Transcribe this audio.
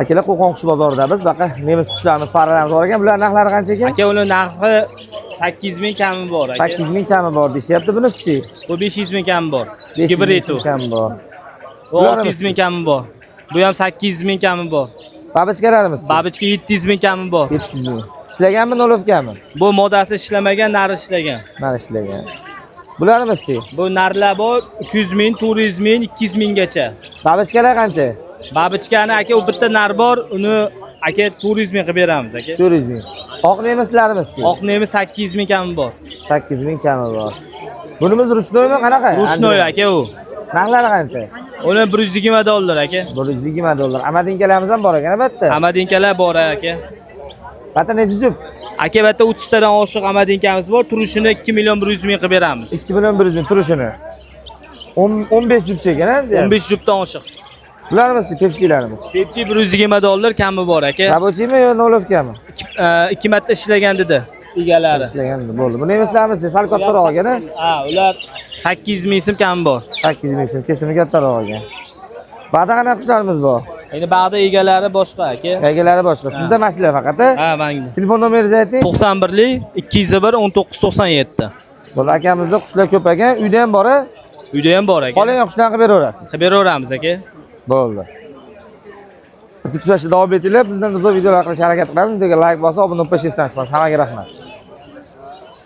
Akalar Qo'qon qush bozorida biz baqa nemis qushlarimiz parralarimiz bor ekan. Bular narxlari qancha ekan? Aka, uning narxi 8000 kami bor aka. 8000 kami bor deyapti. Bunisi-chi? Bu 5000 kami bor. 5000 kami bor. Bu 6000 kami bor. Bu ham 8000 kami bor. Babichkalarimiz. Babichka 7000 kami bor. 7000. Ishlaganmi, nolovkami? Bu modasi ishlamagan, nari ishlagan. Nari ishlagan. Bularimiz-chi? Bu narlar bor 300 ming, 400 ming, 200 minggacha. Babichkalar qancha? Babichkani aka, u bitta nar bor, uni aka 400 ming qilib beramiz aka. 400 ming. Oq nemislarimiz-chi? Oq nemi 8000 kami bor. 8000 kami bor. Bunimiz ruchnoymi, qanaqa? Ruchnoy aka u. Narxlari qancha? Uni $120 aka. $120. Amadinkalarimiz ham bor ekan, albatta. Amadinkalar bor aka. Bata necha jup? Aka, bitta 30 tadan oshiq amadinkamiz bor. Turishini 2 million 100 ming qilib beramiz. 2 million 100 ming turishini. 15 jup ekan-a? 15 jupdan oshiq. Bularimiz pepsilarimiz. Pepsi $120 kami bor aka. Rabochiymi yo nolovkami? 2 marta ishlagan dedi egalari. Ishlagan bo'ldi. Bu nemislarimiz sal kattaroq ekan-a? Ha, ular 8000 ming so'm kami bor. 8000 ming so'm, kesimi kattaroq ekan. Ba'da qanaqa qushlarimiz bor? Endi ba'da egalari boshqa aka. Egalari boshqa. Sizda mashina faqat a? Ha, mangda. Telefon nomeringizni ayting. 91 201 1997. Bo'l, akamizda qushlar ko'p ekan. Uyda ham bor-a? Uyda ham bor aka. Qolgan qushlarni qilib beraverasiz. Qilib beraveramiz aka. Bo'ldi. Siz kuzatishda davom etinglar. Bundan video videolar qilishga harakat qilamiz. Like bosib, obuna bo'lib qo'yishingizni istab qolamiz. Hammaga rahmat.